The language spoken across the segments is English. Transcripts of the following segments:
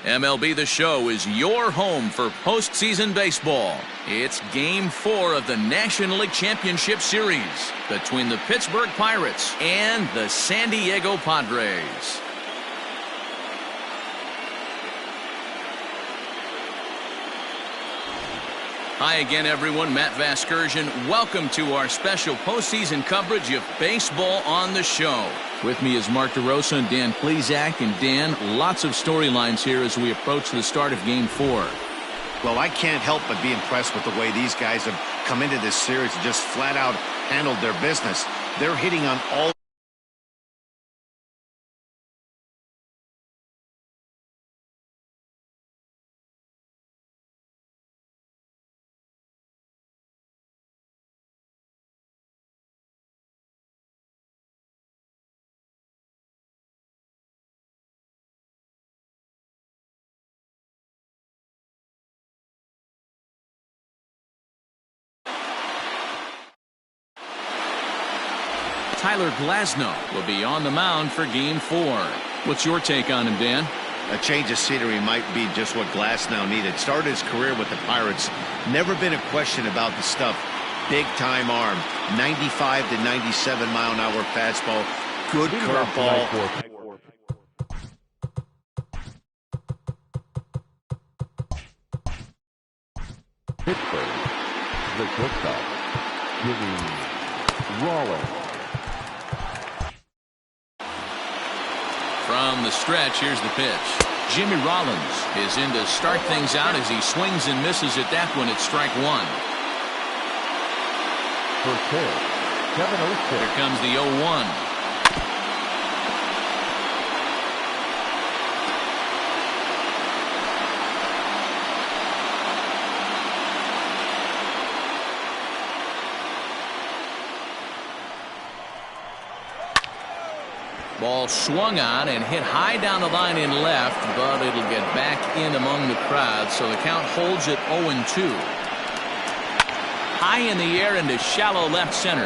MLB The Show is your home for postseason baseball. It's Game 4 of the National League Championship Series between the Pittsburgh Pirates and the San Diego Padres. Hi again, everyone. Matt Vasgersian. Welcome to our special postseason coverage of Baseball on the Show. With me is Mark DeRosa and Dan Plesac. And Dan, lots of storylines here as we approach the start of Game 4. Well, I can't help but be impressed with the way these guys have come into this series and just flat out handled their business. They're hitting on all. Tyler Glasnow will be on the mound for Game 4. What's your take on him, Dan? A change of scenery might be just what Glasnow needed. Started his career with the Pirates. Never been a question about the stuff. Big time arm. 95 to 97 mile an hour fastball. Good curveball. Pittsburgh, the shortstop, Jimmy Rollins. From the stretch, here's the pitch. Jimmy Rollins is in to start things out as he swings and misses at that one at strike one. First pitch, 7-0. Here comes the 0-1. Ball swung on and hit high down the line in left, but it'll get back in among the crowd, so the count holds at 0-2. High in the air into shallow left center.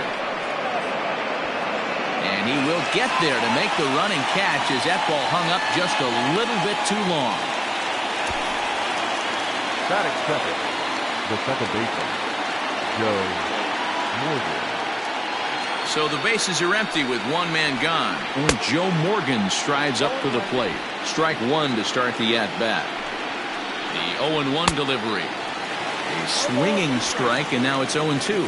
And he will get there to make the running catch as that ball hung up just a little bit too long. Batting second, the second baseman, Joe Morgan. So the bases are empty with one man gone. When Joe Morgan strides up to the plate. Strike one to start the at-bat. The 0-1 delivery. A swinging strike, and now it's 0-2.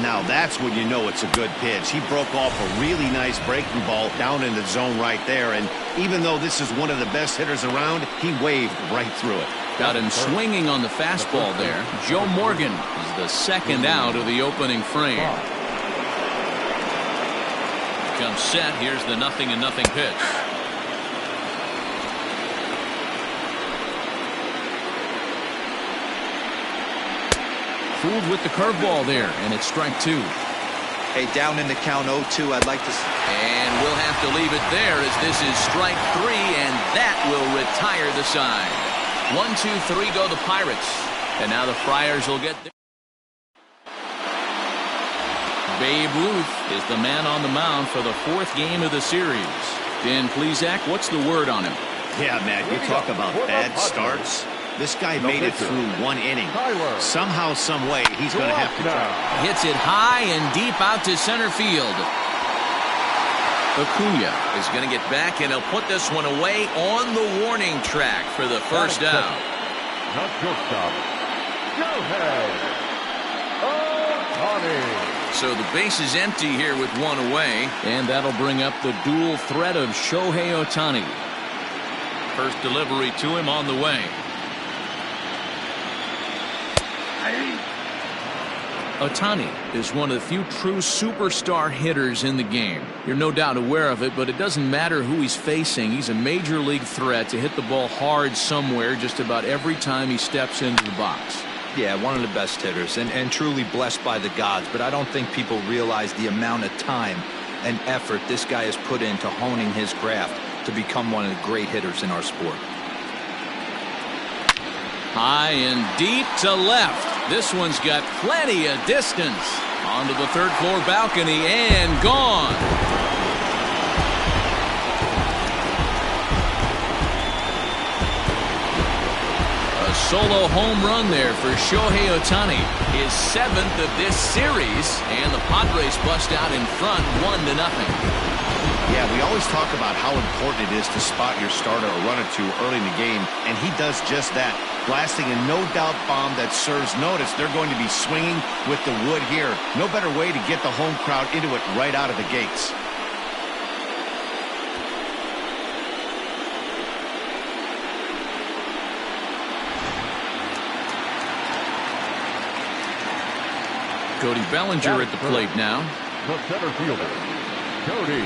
Now that's when you know it's a good pitch. He broke off a really nice breaking ball down in the zone right there. And even though this is one of the best hitters around, he waved right through it. Got him swinging on the fastball there. Joe Morgan is the second out of the opening frame. Comes set. Here's the 0-0 pitch. Fooled with the curveball there, and it's strike two. Hey, down in the count 0-2, I'd like to. And we'll have to leave it there as this is strike three, and that will retire the side. 1-2-3 go the Pirates, and now the Friars will get there. Babe Ruth is the man on the mound for the fourth game of the series. Dan Plesac, what's the word on him? Yeah, Matt, you talk about bad starts. This guy made it through one inning. Somehow, some way, he's going to have to try. Hits it high and deep out to center field. Acuna is going to get back, and he'll put this one away on the warning track for the first out. Not shortstop, Ohtani. So the base is empty here with one away, and that'll bring up the dual threat of Shohei Ohtani. First delivery to him on the way. Ohtani is one of the few true superstar hitters in the game. You're no doubt aware of it, but it doesn't matter who he's facing. He's a major league threat to hit the ball hard somewhere just about every time he steps into the box. Yeah, one of the best hitters and truly blessed by the gods, but I don't think people realize the amount of time and effort this guy has put into honing his craft to become one of the great hitters in our sport. High and deep to left. This one's got plenty of distance. Onto the third floor balcony and gone. solo home run there for Shohei Ohtani, his 7th of this series, and the Padres bust out in front 1-0. Yeah, we always talk about how important it is to spot your starter or run it to early in the game, and he does just that, blasting a no-doubt bomb that serves notice. They're going to be swinging with the wood here. No better way to get the home crowd into it right out of the gates. Cody Bellinger at the plate now. The center fielder, Cody.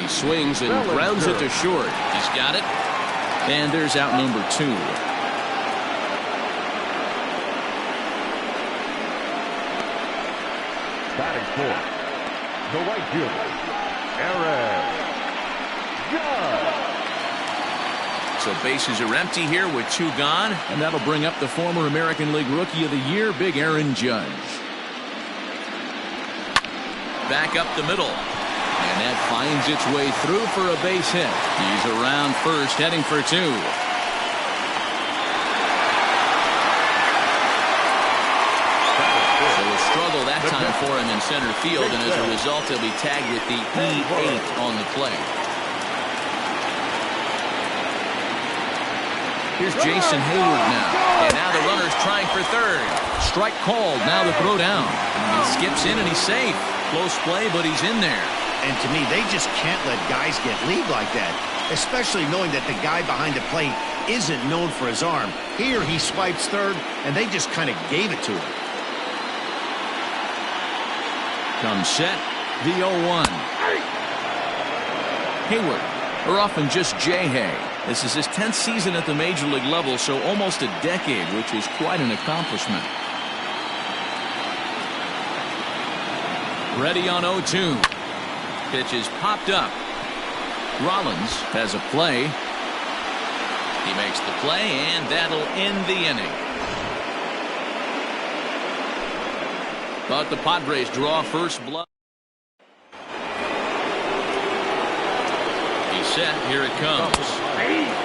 He swings and grounds it to short. He's got it. And there's out number 2. Batting fourth, the right fielder, Aaron Judge. So bases are empty here with 2 gone. And that'll bring up the former American League Rookie of the Year, Big Aaron Judge. Back up the middle. And that finds its way through for a base hit. He's around first, heading for 2. So a struggle that time for him in center field, and as a result, he'll be tagged with the E8 on the play. Here's Jason Hayward now. And now the runner's trying for third. Strike called. Now the throw down. He skips in and he's safe. Close play, but he's in there. And to me, they just can't let guys get lead like that, especially knowing that the guy behind the plate isn't known for his arm. Here he swipes third, and they just kind of gave it to him. Comes set, the 0-1. Hayward, or often just J-Hay. This is his 10th season at the major league level, so almost a decade, which is quite an accomplishment. Ready on 0-2. Pitch is popped up. Rollins has a play. He makes the play, and that'll end the inning. But the Padres draw first blood. He's set. Here it comes.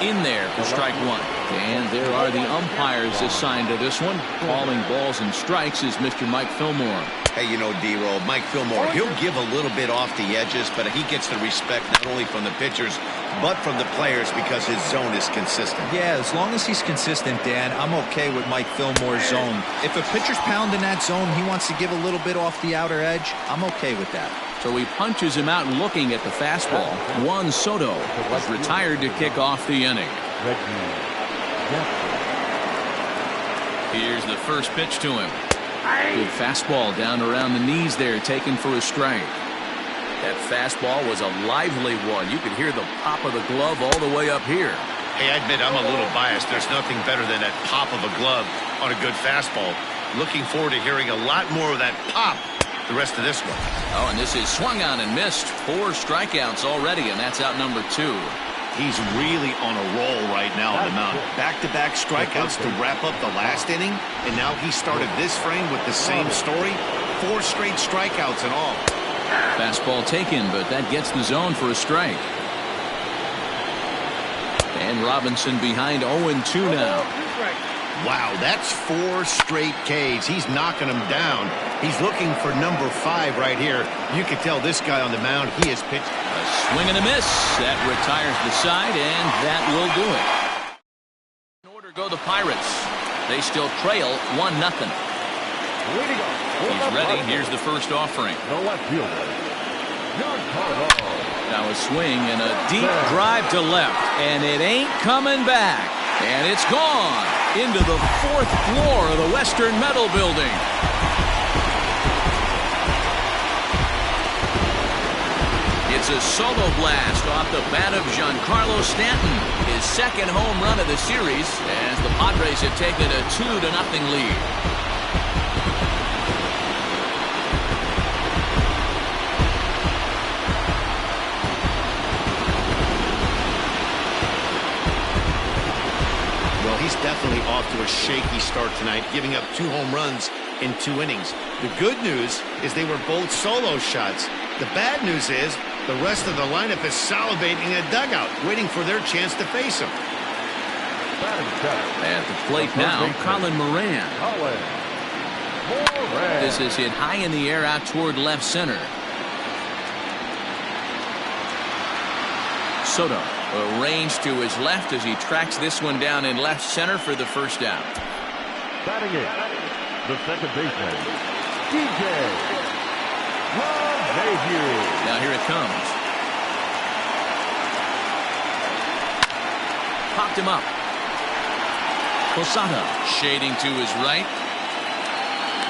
In there for strike 1. And there are the umpires assigned to this one. Calling balls and strikes is Mr. Mike Fillmore. Hey, you know, D-Roll, Mike Fillmore, he'll give a little bit off the edges, but he gets the respect not only from the pitchers, but from the players because his zone is consistent. Yeah, as long as he's consistent, Dan, I'm okay with Mike Fillmore's zone. If a pitcher's pounding that zone, he wants to give a little bit off the outer edge, I'm okay with that. So he punches him out looking at the fastball. Juan Soto was retired to kick off the inning. Here's the first pitch to him. Good fastball down around the knees there, taken for a strike. That fastball was a lively one. You could hear the pop of the glove all the way up here. Hey, I admit I'm a little biased. There's nothing better than that pop of a glove on a good fastball. Looking forward to hearing a lot more of that pop the rest of this one. Oh, and this is swung on and missed. 4 strikeouts already, and that's out number 2. He's really on a roll right now on the mound. Back-to-back strikeouts to wrap up the last inning, and now he started this frame with the same story. 4 straight strikeouts in all. Fastball taken, but that gets the zone for a strike. And Robinson behind 0-2 now. Wow, that's 4 straight Ks. He's knocking them down. He's looking for number 5 right here. You can tell this guy on the mound, he has pitched. A swing and a miss. That retires the side, and that will do it. In order go the Pirates. They still trail 1-0. He's ready. Here's the first offering. The left fielder, Now a swing and a deep drive to left, and it ain't coming back. And it's gone into the 4th floor of the Western Metal Building. It's a solo blast off the bat of Giancarlo Stanton, his 2nd home run of the series, as the Padres have taken a 2-0 lead. Well, he's definitely off to a shaky start tonight, giving up 2 home runs in 2 innings. The good news is they were both solo shots. The bad news is the rest of the lineup is salivating in a dugout, waiting for their chance to face him. Batting seventh. At the plate now, Colin Moran. This is hit high in the air out toward left center. Soto arranged to his left as he tracks this one down in left center for the first out. Batting it, the second baseman, DJ LeMahieu. Now here it comes. Popped him up. Posada shading to his right.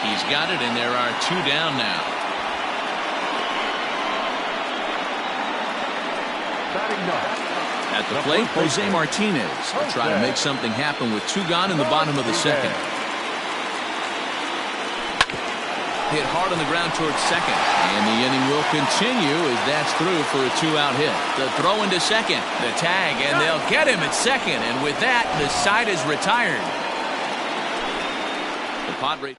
He's got it, and there are two down now. At the plate, Jose Martinez will try to make something happen with two gone in the bottom of the second. Hit hard on the ground towards second. And the inning will continue as that's through for a two-out hit. The throw into second. The tag, and they'll get him at second. And with that, the side is retired. The Padres.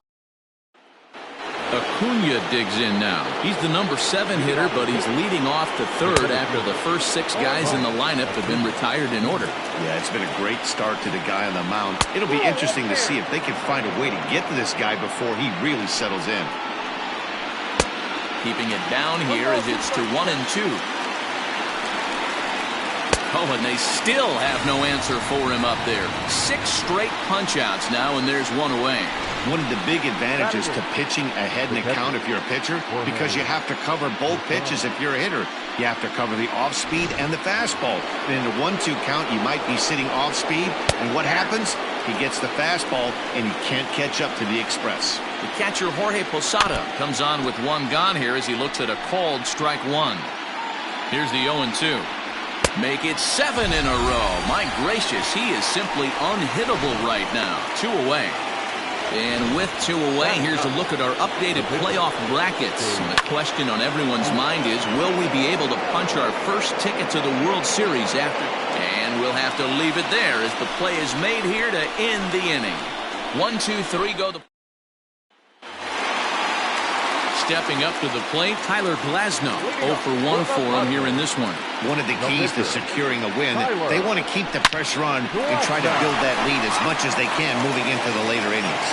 Acuna digs in now. He's the number 7 hitter, but he's leading off the third after the first 6 guys in the lineup have been retired in order. Yeah, it's been a great start to the guy on the mound. It'll be interesting to see if they can find a way to get to this guy before he really settles in. Keeping it down here as it's to 1-2. Oh, and they still have no answer for him up there. 6 straight punch-outs now, and there's one away. One of the big advantages to pitching ahead in the count if you're a pitcher, because you have to cover both pitches if you're a hitter. You have to cover the off-speed and the fastball. And in a 1-2 count, you might be sitting off-speed, and what happens? He gets the fastball, and he can't catch up to the express. The catcher, Jorge Posada, comes on with one gone here as he looks at a called strike one. Here's the 0-2. Make it 7 in a row. My gracious, he is simply unhittable right now. 2 away. And with 2 away, here's a look at our updated playoff brackets. And the question on everyone's mind is, will we be able to punch our first ticket to the World Series after? And we'll have to leave it there as the play is made here to end the inning. 1, 2, 3, go the... Stepping up to the plate, Tyler Glasnow. 0 for 1 for him here in this one. One of the keys to securing a win, they want to keep the pressure on and try to build that lead as much as they can moving into the later innings.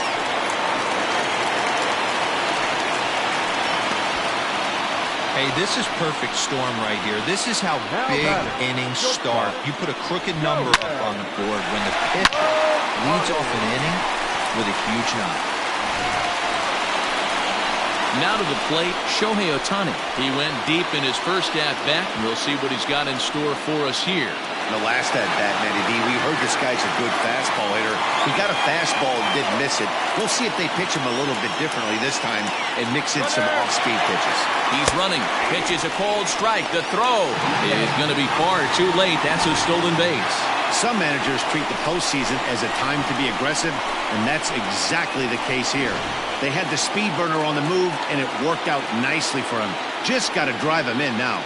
Hey, this is perfect storm right here. This is how big innings start. You put a crooked number up on the board when the pitcher leads off an inning with a huge knock. Now to the plate, Shohei Ohtani. He went deep in his first at-bat, and we'll see what he's got in store for us here. The last at-bat, Matty D, we heard this guy's a good fastball hitter. He got a fastball and didn't miss it. We'll see if they pitch him a little bit differently this time and mix in some off-speed pitches. He's running. Pitches a cold strike. The throw is going to be far too late. That's a stolen base. Some managers treat the postseason as a time to be aggressive, and that's exactly the case here. They had the speed burner on the move, and it worked out nicely for him. Just got to drive him in now.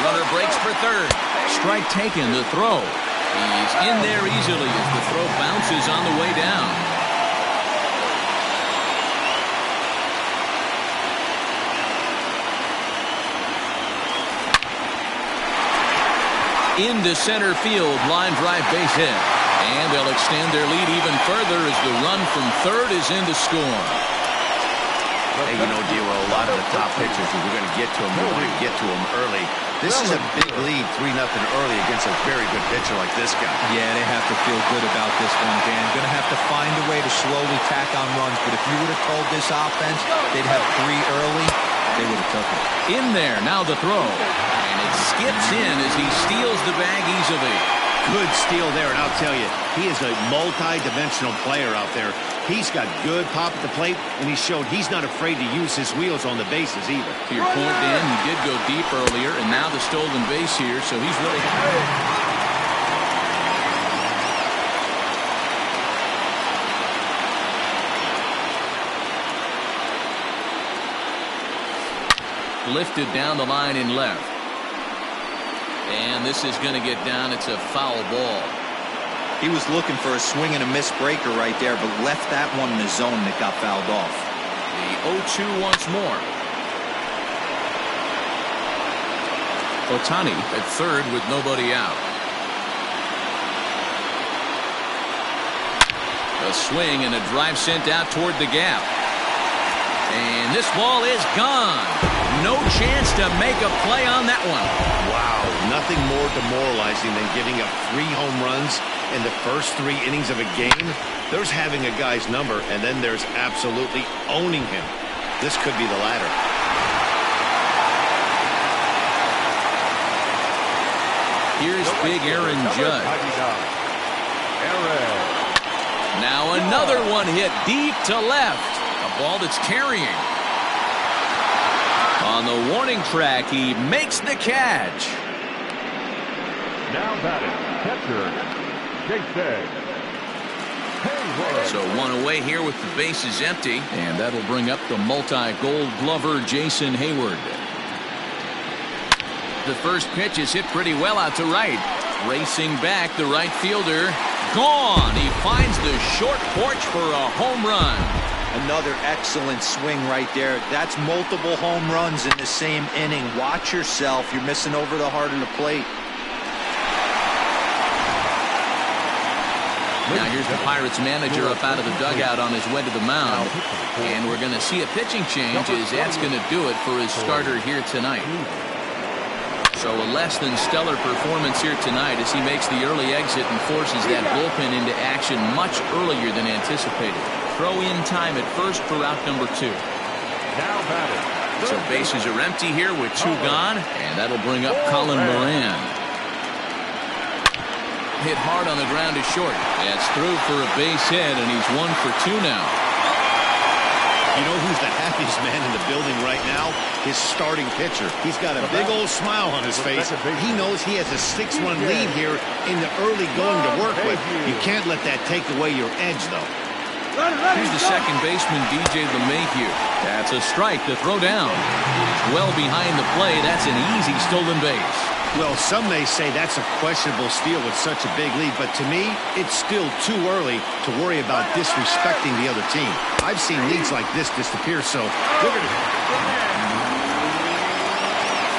Runner breaks for third. Strike taken, the throw. He's in there easily as the throw bounces on the way down. Into center field, line drive base hit. And they'll extend their lead even further as the run from third is in to score. Hey, you know, Dero, a lot of the top pitchers, if we're going to get to them, we want to get to them early. This is a big lead, 3-0 early against a very good pitcher like this guy. Yeah, they have to feel good about this one, Dan. Going to have to find a way to slowly tack on runs. But if you would have told this offense they'd have 3 early, they would have took it. In there, now the throw. And it skips in as he steals the bag easily. Good steal there, and I'll tell you, he is a multi-dimensional player out there. He's got good pop at the plate, and he showed he's not afraid to use his wheels on the bases either. To your point, Dan, he did go deep earlier, and now the stolen base here, so he's really... Lifted down the line in left. And this is going to get down. It's a foul ball. He was looking for a swing and a miss breaker right there, but left that one in the zone that got fouled off. The 0-2 once more. Ohtani at third with nobody out. A swing and a drive sent out toward the gap. And this ball is gone. No chance to make a play on that one. Wow, nothing more demoralizing than giving up 3 home runs in the first 3 innings of a game. There's having a guy's number, and then there's absolutely owning him. This could be the latter. Here's big Aaron Judge. Now another one hit deep to left. A ball that's carrying. On the warning track, he makes the catch. Now batting, catcher, Jason Hayward. So one away here with the bases empty, and that'll bring up the multi-gold glover Jason Hayward. The first pitch is hit pretty well out to right. Racing back, the right fielder. Gone. He finds the short porch for a home run. Another excellent swing right there. That's multiple home runs in the same inning. Watch yourself. You're missing over the heart of the plate. Now here's the Pirates manager up out of the dugout on his way to the mound. And we're going to see a pitching change as that's going to do it for his starter here tonight. So a less than stellar performance here tonight as he makes the early exit and forces that bullpen into action much earlier than anticipated. Throw in time at first for out number 2. Now batting. So bases are empty here with 2 gone, and that'll bring up Colin Moran. Hit hard on the ground to short. That's through for a base hit, and he's 1 for 2 now. You know who's the happiest man in the building right now? His starting pitcher. He's got a big old smile on his face. He knows he has a 6-1 lead here in the early going to work with. You can't let that take away your edge, though. Here's the second baseman, DJ LeMahieu. That's a strike to throw down. Well behind the play. That's an easy stolen base. Well, some may say that's a questionable steal with such a big lead, but to me, it's still too early to worry about disrespecting the other team. I've seen leads like this disappear, so they're going to...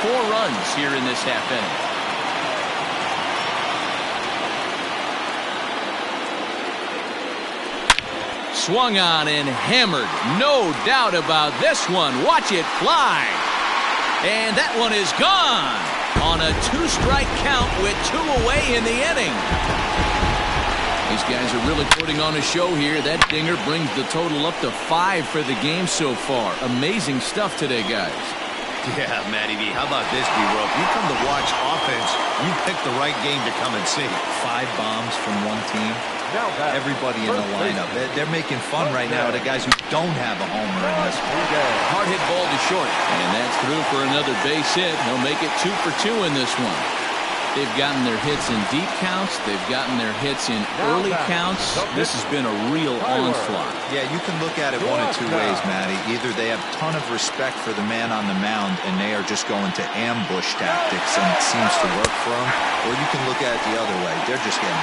4 runs here in this half inning. Swung on and hammered. No doubt about this one. Watch it fly. And that one is gone on a 2-strike count with 2 away in the inning. These guys are really putting on a show here. That dinger brings the total up to 5 for the game so far. Amazing stuff today, guys. Yeah, Matty V, how about this, B-Rope? You come to watch offense, you pick the right game to come and see. 5 bombs from one team. Everybody in the lineup. They're making fun right now of the guys who don't have a homer in this one. Hard hit ball to short. And that's through for another base hit. He'll make it 2 for 2 in this one. They've gotten their hits in deep counts. They've gotten their hits in early counts. This has been a real onslaught. Yeah, you can look at it one of 2 ways, Matty. Either they have a ton of respect for the man on the mound and they are just going to ambush tactics and it seems to work for them. Or you can look at it the other way. They're just getting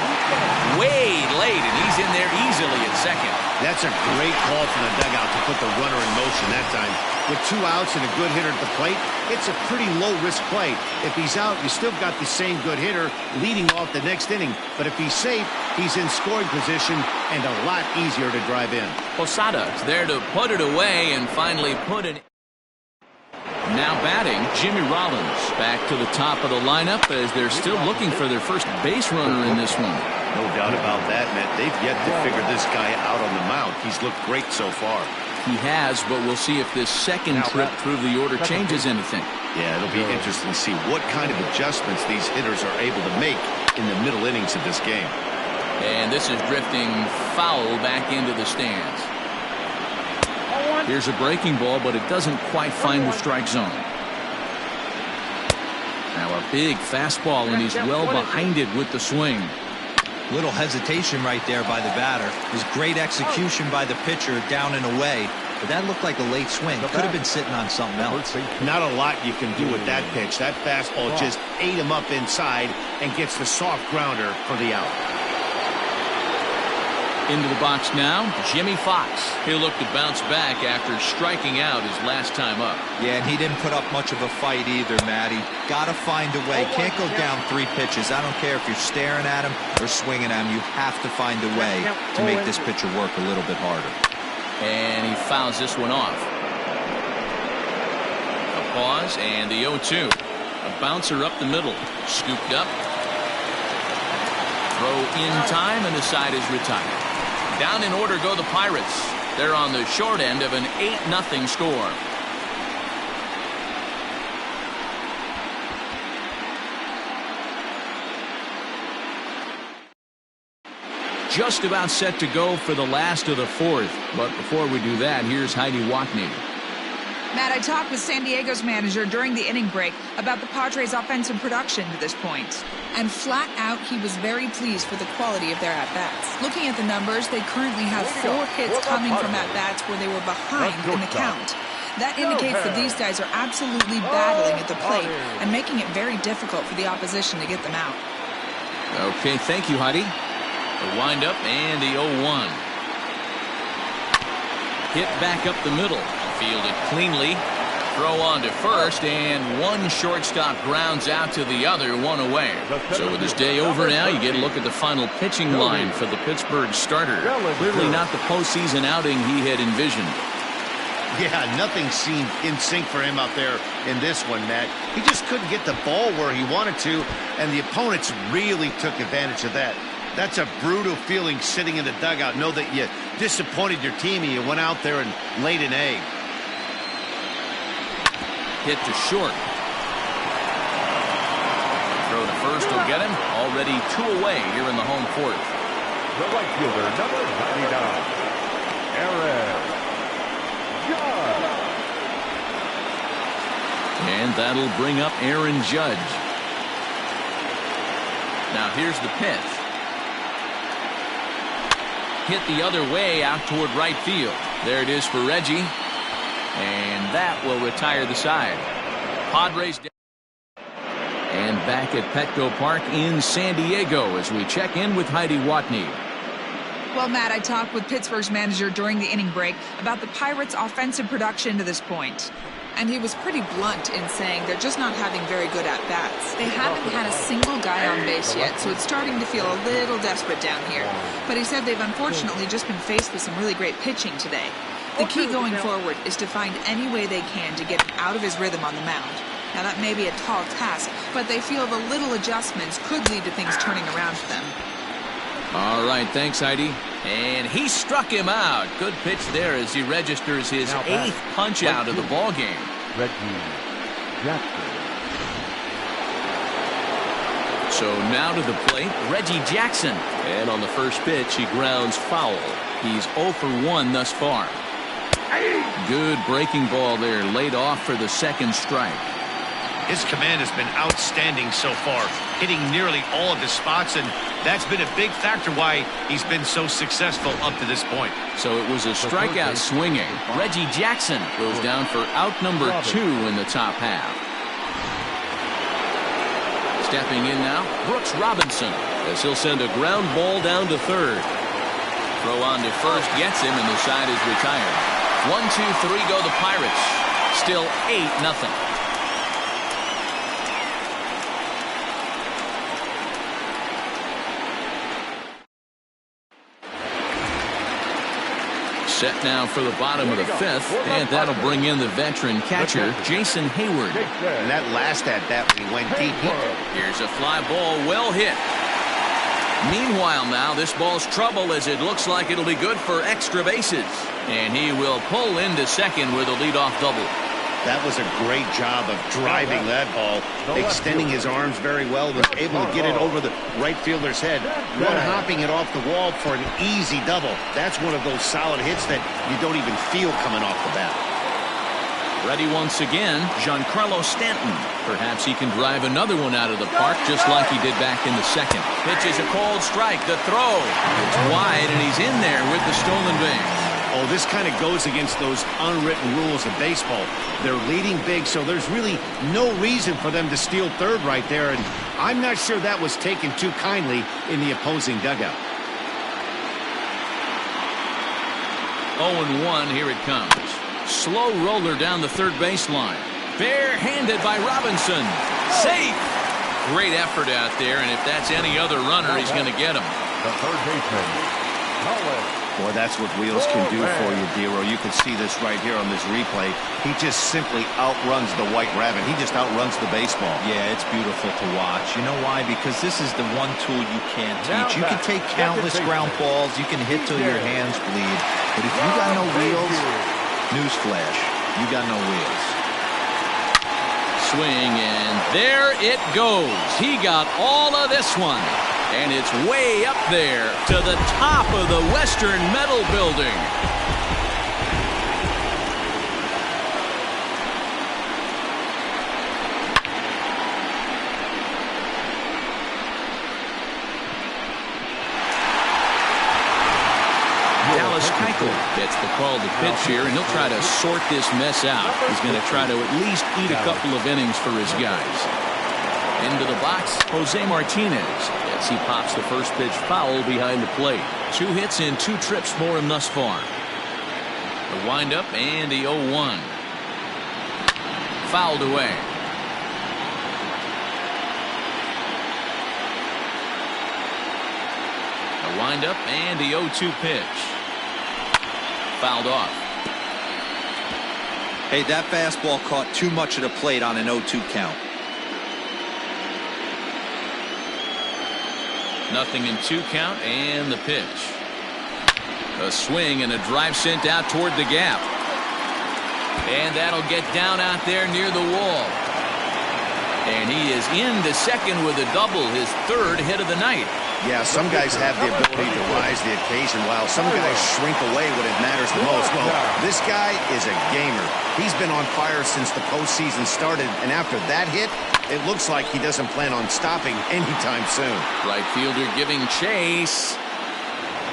way late, and he's in there easily at second. That's a great call from the dugout to put the runner in motion that time. With 2 outs and a good hitter at the plate, it's a pretty low-risk play. If he's out, you still got the same good hitter leading off the next inning. But if he's safe, he's in scoring position and a lot easier to drive in. Posada's there to put it away and finally put it. Now batting, Jimmy Rollins back to the top of the lineup as they're still looking for their first base runner in this one. No doubt about that, Matt. They've yet to figure this guy out on the mound. He's looked great so far. He has, but we'll see if this second trip through the order changes anything. Yeah, it'll be interesting to see what kind of adjustments these hitters are able to make in the middle innings of this game. And this is drifting foul back into the stands. Here's a breaking ball, but it doesn't quite find the strike zone. Now a big fastball, and he's well behind it with the swing. Little hesitation right there by the batter. It was great execution by the pitcher down and away, but that looked like a late swing. Could have been sitting on something else. Not a lot you can do with that pitch. That fastball just ate him up inside and gets the soft grounder for the out. Into the box now, Jimmy Fox. He'll look to bounce back after striking out his last time up. Yeah, and he didn't put up much of a fight either, Matty. Got to find a way. Can't go down 3 pitches. I don't care if you're staring at him or swinging at him. You have to find a way to make this pitcher work a little bit harder. And he fouls this one off. A pause and the 0-2. A bouncer up the middle. Scooped up. Throw in time, and the side is retired. Down in order go the Pirates. They're on the short end of an 8-0 score. Just about set to go for the last of the 4th. But before we do that, here's Heidi Watney. Matt, I talked with San Diego's manager during the inning break about the Padres' offensive production to this point. And flat out, he was very pleased with the quality of their at-bats. Looking at the numbers, they currently have 4 hits coming from at-bats where they were behind in the count. That indicates that these guys are absolutely battling at the plate and making it very difficult for the opposition to get them out. Okay, thank you, Heidi. The windup and the 0-1. Hit back up the middle. Fielded cleanly. Throw on to first, and one shortstop grounds out to the other, 1 away. So with his day over now, you get a look at the final pitching line for the Pittsburgh starter. Clearly not the postseason outing he had envisioned. Yeah, nothing seemed in sync for him out there in this one, Matt. He just couldn't get the ball where he wanted to, and the opponents really took advantage of that. That's a brutal feeling sitting in the dugout. Know that you disappointed your team and you went out there and laid an egg. Hit to short. Throw to first will get him. Already 2 away here in the home 4th. The right fielder, number 99, Aaron Judge. And that'll bring up Aaron Judge. Now here's the pitch. Hit the other way out toward right field. There it is for Reggie. And that will retire the side. Padres. And back at Petco Park in San Diego as we check in with Heidi Watney. Well, Matt, I talked with Pittsburgh's manager during the inning break about the Pirates' offensive production to this point. And he was pretty blunt in saying they're just not having very good at-bats. They haven't had a single guy on base yet, so it's starting to feel a little desperate down here. But he said they've unfortunately just been faced with some really great pitching today. The key going forward is to find any way they can to get him out of his rhythm on the mound. Now, that may be a tall task, but they feel the little adjustments could lead to things turning around for them. All right, thanks, Heidi. And he struck him out. Good pitch there as he registers his 8th punch out of the ball game. Reggie Jackson. So now to the plate, Reggie Jackson. And on the first pitch, he grounds foul. He's 0 for 1 thus far. Good breaking ball there, laid off for the 2nd strike. His command has been outstanding so far, hitting nearly all of his spots, and that's been a big factor why he's been so successful up to this point. So it was a strikeout swinging. Reggie Jackson goes down for out number 2 in the top half. Stepping in now, Brooks Robinson, as he'll send a ground ball down to 3rd. Throw on to first, gets him, and the side is retired. 1, 2, 3 go the Pirates. Still 8-0. Set now for the bottom of the 5th, and that'll bring in the veteran catcher, Jason Hayward. And that last at-bat, he went deep. Here's a fly ball, well hit. Meanwhile now, this ball's trouble as it looks like it'll be good for extra bases. And he will pull into second with a leadoff double. That was a great job of driving that ball, extending his arms very well, was able to get it over the right fielder's head, one-hopping it off the wall for an easy double. That's one of those solid hits that you don't even feel coming off the bat. Ready once again, Giancarlo Stanton. Perhaps he can drive another one out of the park just like he did back in the 2nd. Pitch is a cold strike. The throw. It's wide, and he's in there with the stolen base. Oh, this kind of goes against those unwritten rules of baseball. They're leading big, so there's really no reason for them to steal 3rd right there, and I'm not sure that was taken too kindly in the opposing dugout. 0-1, here it comes. Slow roller down the third baseline. Barehanded by Robinson. Safe. Great effort out there, and if that's any other runner, he's going to get him. The third baseman, Collins. Boy, that's what wheels can do for you, Dero. You can see this right here on this replay. He just simply outruns the White Rabbit. He just outruns the baseball. Yeah, it's beautiful to watch. You know why? Because this is the one tool you can't teach. You can take countless ground balls. You can hit till your hands bleed. But if you got no wheels, newsflash, you got no wheels. Swing, and there it goes. He got all of this one. And it's way up there to the top of the Western Metal Building. Dallas Keuchel gets the call to pitch here, and he'll try to sort this mess out. He's going to try to at least eat a couple of innings for his guys. Into the box, Jose Martinez. As he pops the first pitch foul behind the plate. 2 hits in 2 trips for him thus far. The windup and the 0-1. Fouled away. The windup and the 0-2 pitch. Fouled off. Hey, that fastball caught too much of the plate on an 0-2 count. Nothing in 2 count, and the pitch. A swing and a drive sent out toward the gap. And that'll get down out there near the wall. And he is into second with a double, his 3rd hit of the night. Yeah, some guys have the ability to rise the occasion, while some guys shrink away when it matters the most. Well, this guy is a gamer. He's been on fire since the postseason started, and after that hit, it looks like he doesn't plan on stopping anytime soon. Right fielder giving chase.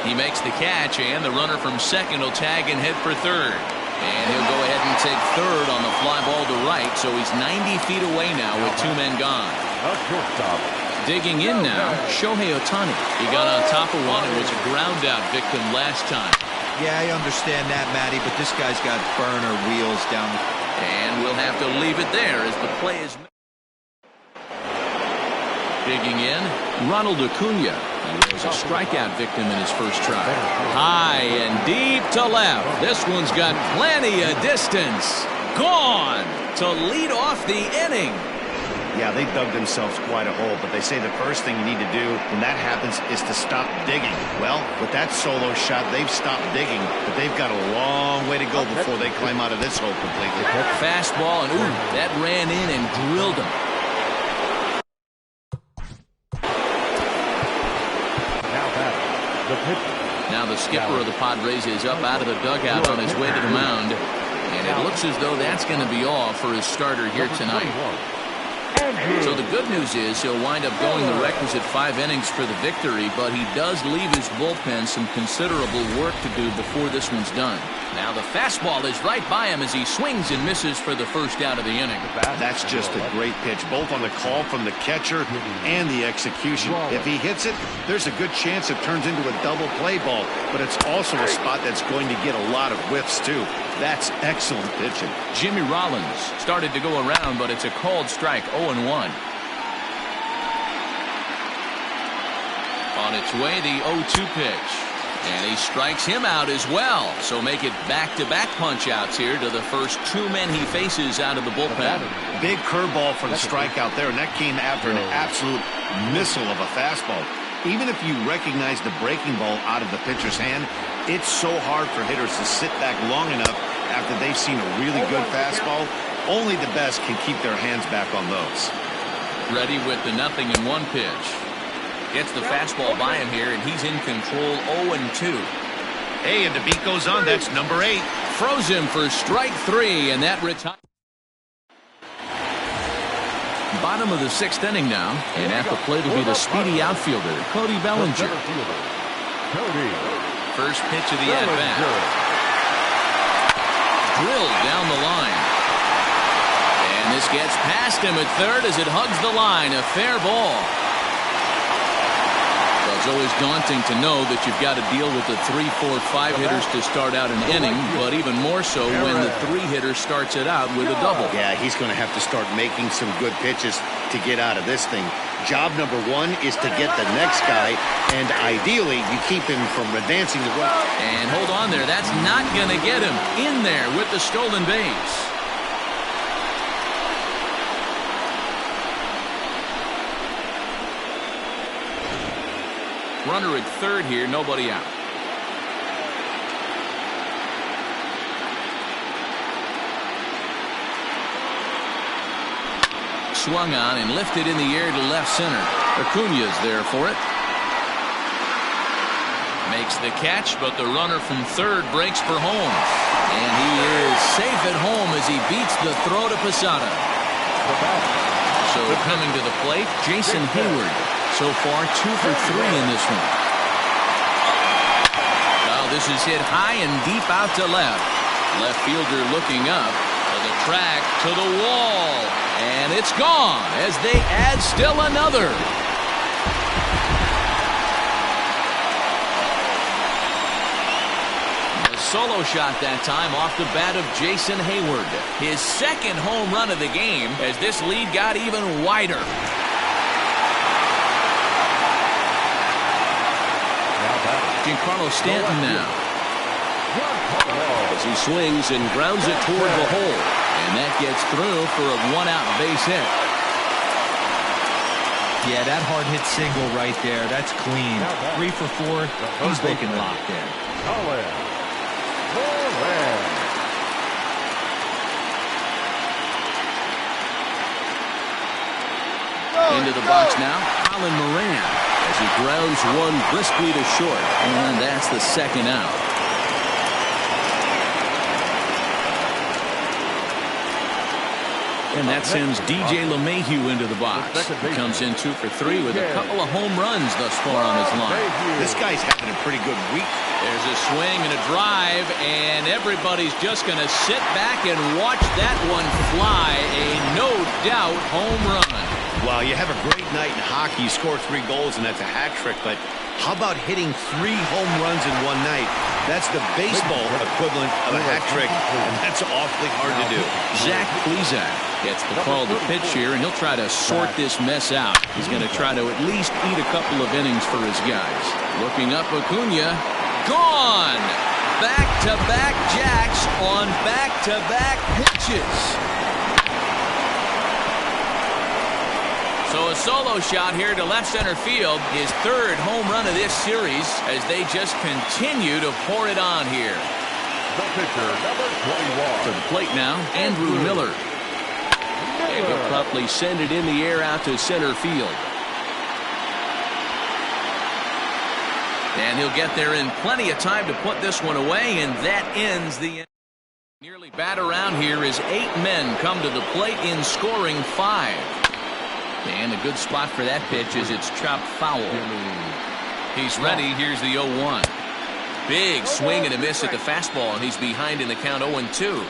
He makes the catch, and the runner from second will tag and head for third. And he'll go ahead and take third on the fly ball to right, so he's 90 feet away now with 2 men gone. Digging in now, Shohei Ohtani. He got on top of one and was a ground-out victim last time. Yeah, I understand that, Matty, but this guy's got burner wheels down. And we'll have to leave it there as the play is... Digging in, Ronald Acuna. He was a strikeout victim in his first try. High and deep to left. This one's got plenty of distance. Gone to lead off the inning. Yeah, they dug themselves quite a hole, but they say the first thing you need to do when that happens is to stop digging. Well, with that solo shot, they've stopped digging, but they've got a long way to go before they climb out of this hole completely. Fastball, and ooh, that ran in and drilled him. Now the skipper of the Padres is up out of the dugout on his way to the mound, and it looks as though that's going to be all for his starter here tonight. So the good news is he'll wind up going the requisite 5 innings for the victory, but he does leave his bullpen some considerable work to do before this one's done. Now the fastball is right by him as he swings and misses for the first out of the inning. That's just a great pitch, both on the call from the catcher and the execution. If he hits it, there's a good chance it turns into a double play ball, but it's also a spot that's going to get a lot of whiffs too. That's excellent pitching. Jimmy Rollins started to go around, but it's a called strike, 0-1. On its way, the 0-2 pitch. And he strikes him out as well. So make it back-to-back punch-outs here to the first 2 men he faces out of the bullpen. Big curveball for the strikeout there, and that came after an absolute missile of a fastball. Even if you recognize the breaking ball out of the pitcher's hand, it's so hard for hitters to sit back long enough after they've seen a really good fastball. Only the best can keep their hands back on those. Ready with the 0-1 pitch. Gets the fastball by him here, and he's in control, 0-2. Hey, and the beat goes on. That's number 8. Froze him for strike 3, and that retires. Bottom of the 6th inning now, and at the plate will be the speedy outfielder, Cody Bellinger. First pitch of the at-bat. Drilled down the line. And this gets past him at third as it hugs the line. A fair ball. The It's always daunting to know that you've got to deal with the 3, 4, 5 hitters to start out an inning, but even more so when the 3-hitter starts it out with a double. Yeah, he's going to have to start making some good pitches to get out of this thing. Job number 1 is to get the next guy, and ideally you keep him from advancing the run. And hold on there, that's not going to get him in there with the stolen base. Runner at third here, nobody out. Swung on and lifted in the air to left center. Acuña's there for it. Makes the catch, but the runner from third breaks for home. And he is safe at home as he beats the throw to Posada. So coming to the plate, Jason Hayward. So far, 2 for 3 in this one. Well, this is hit high and deep out to left. Left fielder looking up to the track, to the wall. And it's gone as they add still another. A solo shot that time off the bat of Jason Hayward. His second home run of the game as this lead got even wider. Giancarlo Stanton now. As he swings and grounds it toward the hole. And that gets through for a 1-out base hit. Yeah, that hard hit single right there. That's clean. 3 for 4. He's looking locked in. Into the box now, Colin Moran, as he grounds one briskly to short, and that's the second out. And that sends DJ LeMahieu into the box. He comes in 2 for 3 with a couple of home runs thus far on his line. This guy's having a pretty good week. There's a swing and a drive, and everybody's just going to sit back and watch that one fly. A no-doubt home run. Wow, you have a great night in hockey. You score 3 goals, and that's a hat trick. But how about hitting 3 home runs in one night? That's the baseball equivalent of a hat trick, and that's awfully hard to do. Zach Plesac gets the call to pitch here, and he'll try to sort this mess out. He's going to try to at least eat a couple of innings for his guys. Looking up, Acuña. Gone! Back-to-back jacks on back-to-back pitches. So a solo shot here to left center field. His 3rd home run of this series as they just continue to pour it on here. The pitcher, number 21. To the plate now, Andrew Miller. And he'll promptly send it in the air out to center field. And he'll get there in plenty of time to put this one away, and that ends the end. Nearly bat around here as 8 men come to the plate in scoring 5. And a good spot for that pitch as it's chopped foul. He's ready. Here's the 0-1. Big swing and a miss at the fastball, and he's behind in the count 0-2.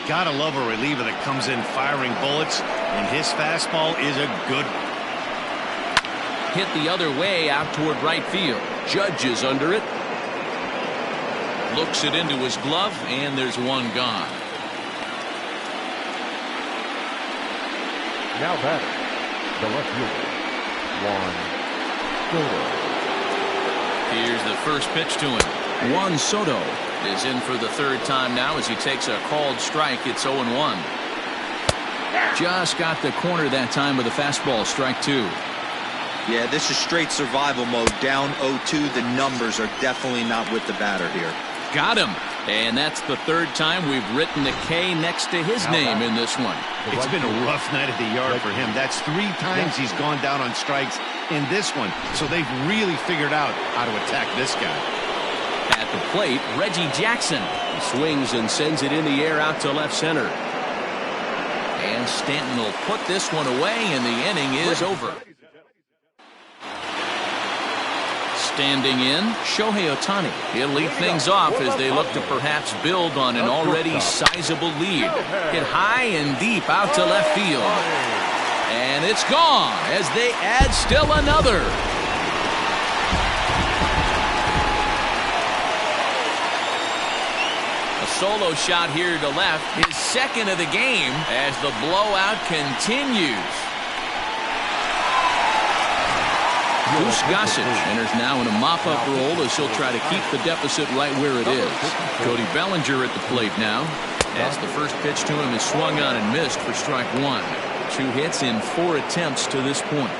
Gotta love a reliever that comes in firing bullets, and his fastball is a good one. Hit the other way out toward right field. Judge is under it. Looks it into his glove, and there's one gone. Now batter, the left fielder, Juan Soto. Here's the first pitch to him. Juan Soto is in for the 3rd time now as he takes a called strike. It's 0-1. Just got the corner that time with a fastball, strike 2. Yeah, this is straight survival mode. Down 0-2. The numbers are definitely not with the batter here. Got him. And that's the 3rd time we've written the K next to his name in this one. It's been a rough night at the yard for him. That's 3 times he's gone down on strikes in this one. So they've really figured out how to attack this guy. At the plate, Reggie Jackson. He swings and sends it in the air out to left center. And Stanton will put this one away, and the inning is over. Standing in, Shohei Ohtani. He'll lead things off as they look to perhaps build on an already sizable lead. Hit high and deep out to left field. And it's gone as they add still another. solo shot here to left, his second of the game as the blowout continues. Goose Gossage enters now in a mop-up role as he'll try to keep the deficit right where it is. Cody Bellinger at the plate now, as the first pitch to him is swung on and missed for strike one. 2 hits in 4 attempts to this point.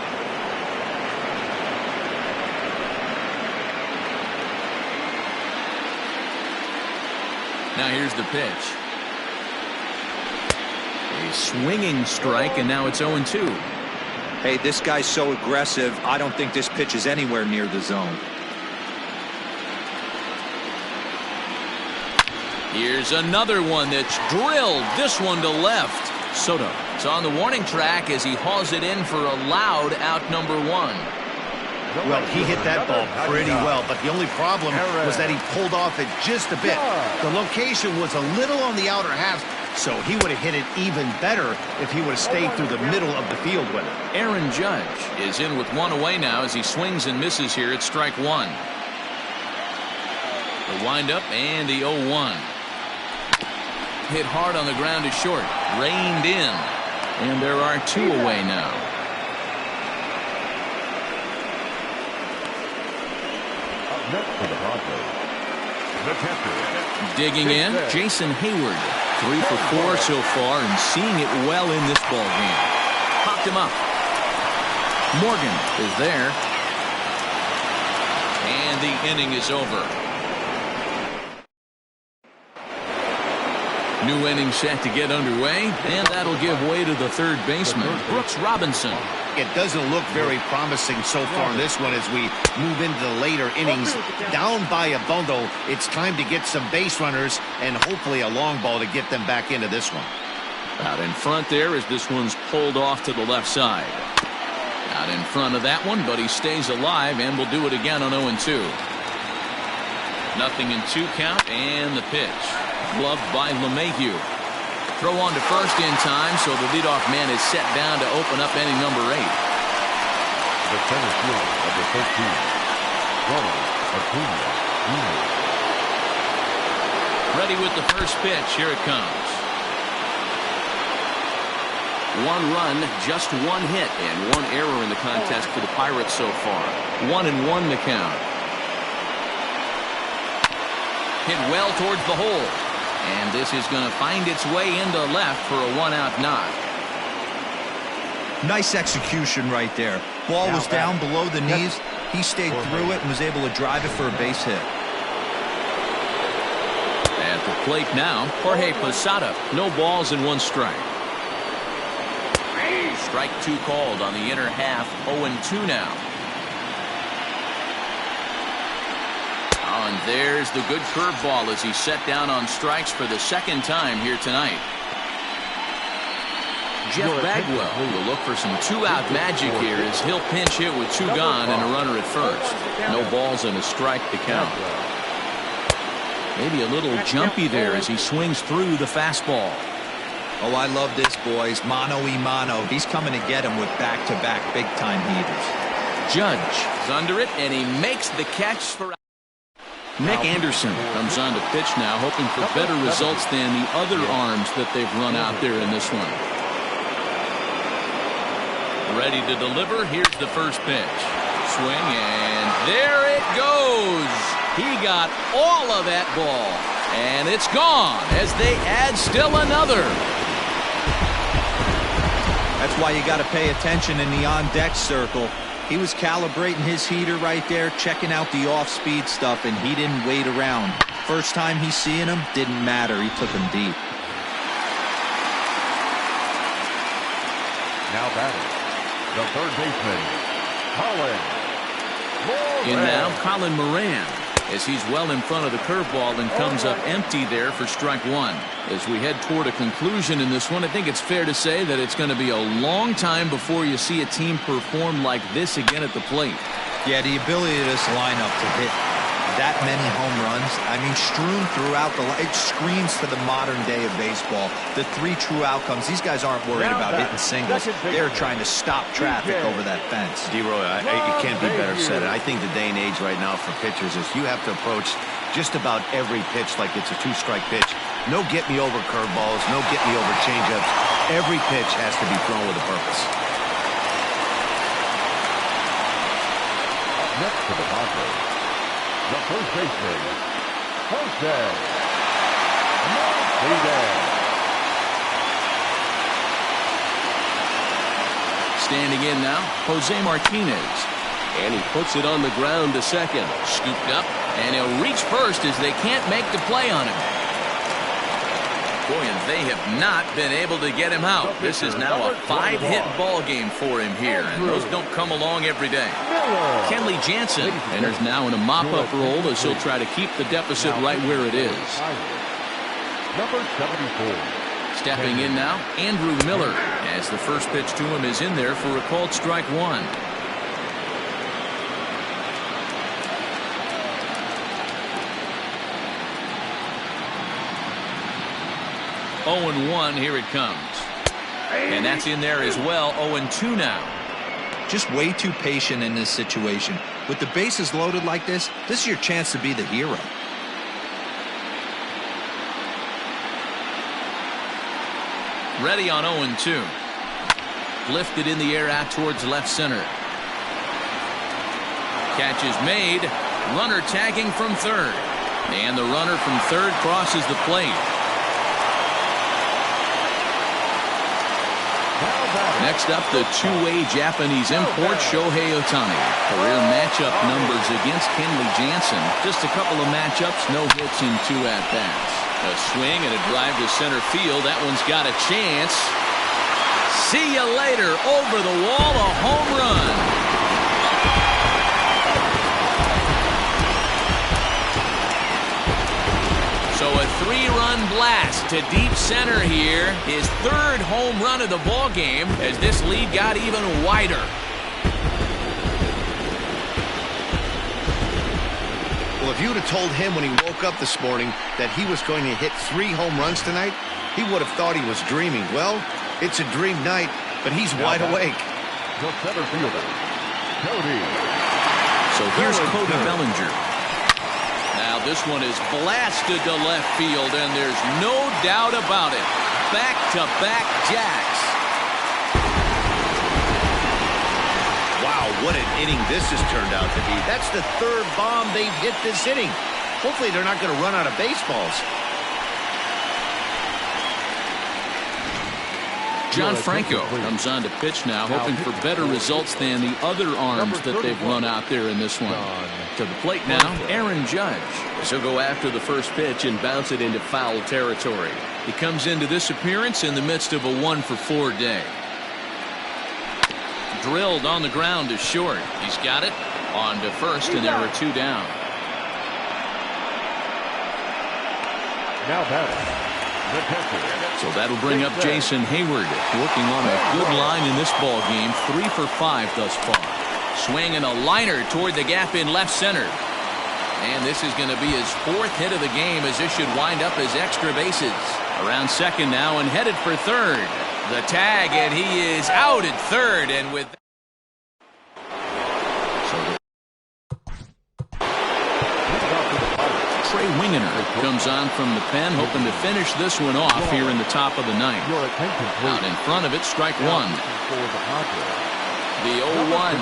Now here's the pitch. A swinging strike, and now it's 0-2. Hey, this guy's so aggressive, I don't think this pitch is anywhere near the zone. Here's another one that's drilled. This one to left. Soto is on the warning track as he hauls it in for a loud out number 1. Well, he hit that ball pretty well, but the only problem was that he pulled off it just a bit. The location was a little on the outer half, so he would have hit it even better if he would have stayed through the middle of the field with it. Aaron Judge is in with 1 away now as he swings and misses here at strike 1. The windup and the 0-1. Hit hard on the ground to short. Reined in. And there are 2 away now. Next for the Broncos, the catcher. Digging in, Jason Hayward. 3 for 4 so far and seeing it well in this ball game. Popped him up. Morgan is there. And the inning is over. New inning set to get underway, and that'll give way to the third baseman, Brooks Robinson. It doesn't look very promising so far in this one as we move into the later innings. Down by a bundle, it's time to get some base runners and hopefully a long ball to get them back into this one. Out in front there as this one's pulled off to the left side. Out in front of that one, but he stays alive and will do it again on 0-2. 0-2 count and the pitch. Gloved by LeMahieu. Throw on to first in time, so the leadoff man is set down to open up inning number 8. The center fielder of the 13th, Ronald Acuna Jr. Ready with the first pitch. Here it comes. 1 run, just 1 hit, and 1 error in the contest for the Pirates so far. 1-1 the count. Hit well towards the hole. And this is going to find its way into left for a 1-out knock. Nice execution right there. Ball was down below the knees. He stayed through it and was able to drive it for a base hit. At the plate now, Jorge Posada. No balls and 1 strike. Strike 2 called on the inner half. 0-2 now. And there's the good curveball as he's set down on strikes for the 2nd time here tonight. Jeff Bagwell will look for some 2-out magic here as he'll pinch hit with 2 gone and a runner at first. No balls and a strike to count. Maybe a little jumpy there as he swings through the fastball. Oh, I love this, boys. Mano-y-mano. He's coming to get him with back-to-back big-time heaters. Judge is under it, and he makes the catch for... Nick Anderson comes on to pitch now, hoping for better results than the other arms that they've run out there in this one. Ready to deliver. Here's the first pitch. Swing, and there it goes. He got all of that ball, and it's gone as they add still another. That's why you got to pay attention in the on-deck circle. He was calibrating his heater right there, checking out the off-speed stuff, and he didn't wait around. First time he's seeing him, didn't matter. He took him deep. Now batting, the third baseman, Colin Moran. And now Colin Moran, as he's well in front of the curveball and comes up empty there for strike 1. As we head toward a conclusion in this one, I think it's fair to say that it's going to be a long time before you see a team perform like this again at the plate. Yeah, the ability of this lineup to hit that many home runs, I mean, strewn throughout it screams to the modern day of baseball. The 3 true outcomes. These guys aren't worried about hitting singles. They're trying to stop traffic over that fence. D-Roy, it can't be better said. I think the day and age right now for pitchers is you have to approach just about every pitch like it's a two-strike pitch. No get-me-over curveballs, no get-me-over changeups. Every pitch has to be thrown with a purpose. Next to the Padres, the first baseman, Jose. Standing in now, Jose Martinez. And he puts it on the ground to second. Scooped up, and he'll reach first as they can't make the play on him. Boy, and they have not been able to get him out. This is now a 5-hit ball game for him here, and those don't come along every day. Kenley Jansen enters now in a mop-up role as he'll try to keep the deficit right where it is. Number 74. Stepping in now, Andrew Miller, as the first pitch to him is in there for a called strike one. Oh and 1, here it comes. And that's in there as well. 0-2 now. Just way too patient in this situation. With the bases loaded like this is your chance to be the hero. Ready on 0-2. Lifted in the air out towards left center. Catch is made. Runner tagging from third. And the runner from third crosses the plate. Next up, the two-way Japanese import, Shohei Ohtani. Career matchup numbers against Kenley Jansen. Just a couple of matchups, no hits in 2 at-bats. A swing and a drive to center field. That one's got a chance. See you later. Over the wall, a home run. So a 3-run blast to deep center here. His 3rd home run of the ball game as this lead got even wider. Well, if you would have told him when he woke up this morning that he was going to hit 3 home runs tonight, he would have thought he was dreaming. Well, it's a dream night, but he's wide awake. The center fielder, Cody. So here's Cody Bellinger. Now this one is blasted to left field, and there's no doubt about it. Back-to-back jacks. Wow, what an inning this has turned out to be. That's the 3rd bomb they've hit this inning. Hopefully they're not going to run out of baseballs. John Franco comes on to pitch now, hoping for better results than the other arms that they've run out there in this one. To the plate now, Aaron Judge. He'll go after the first pitch and bounce it into foul territory. He comes into this appearance in the midst of a 1-for-4 day. Drilled on the ground to short. He's got it on to first, and there are 2 down. Now batting. So that'll bring up Jason Hayward, working on a good line in this ball game. 3 for 5 thus far. Swinging a liner toward the gap in left center. And this is going to be his 4th hit of the game, as this should wind up as extra bases. Around second now and headed for third. The tag, and he is out at third. And with Trey Wingener comes on from the pen, hoping to finish this one off here in the top of the 9th. Out in front of it, strike 1. The 0-1.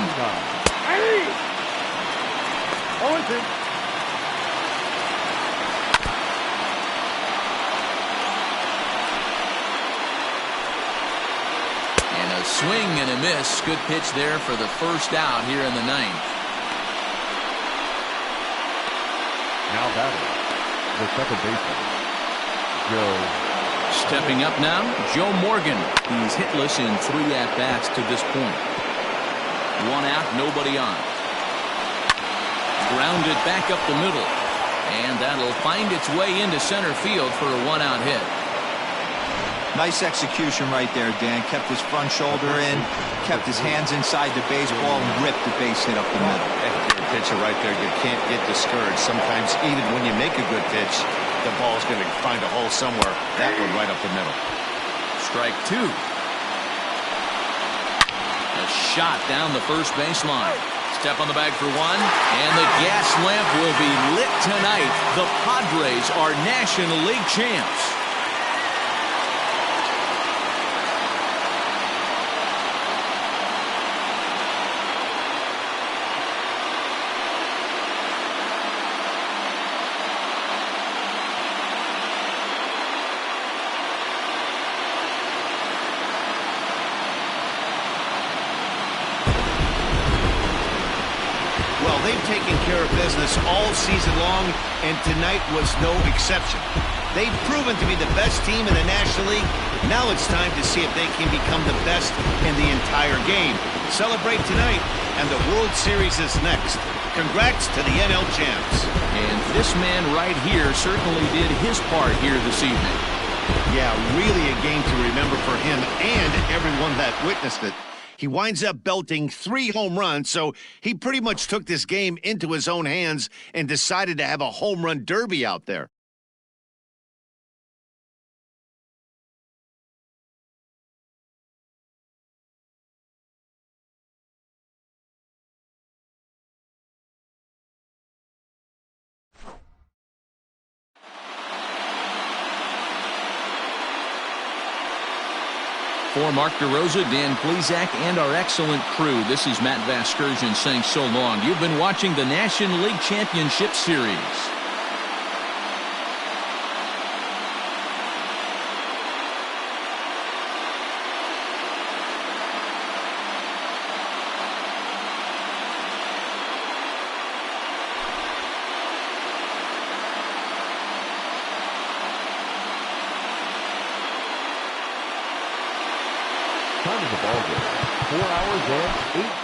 And a swing and a miss. Good pitch there for the first out here in the 9th. Now batting, the second baseman, Joe. Stepping up now, Joe Morgan. He's hitless in 3 at-bats to this point. 1 out, nobody on. Grounded back up the middle. And that'll find its way into center field for a 1-out hit. Nice execution right there, Dan. Kept his front shoulder in, kept his hands inside the baseball, and ripped the base hit up the middle. Pitcher right there, you can't get discouraged. Sometimes even when you make a good pitch, the ball's going to find a hole somewhere. That one right up the middle. Strike 2. A shot down the first baseline. Step on the bag for one, and the gas lamp will be lit tonight. The Padres are National League champs. Well, they've taken care of business all season long, and tonight was no exception. They've proven to be the best team in the National League. Now it's time to see if they can become the best in the entire game. Celebrate tonight, and the World Series is next. Congrats to the NL champs. And this man right here certainly did his part here this evening. Yeah, really a game to remember for him and everyone that witnessed it. He winds up belting 3 home runs, so he pretty much took this game into his own hands and decided to have a home run derby out there. For Mark DeRosa, Dan Plesac, and our excellent crew, this is Matt Vasgersian saying so long. You've been watching the National League Championship Series. Time of the ball game, 4 hours and 8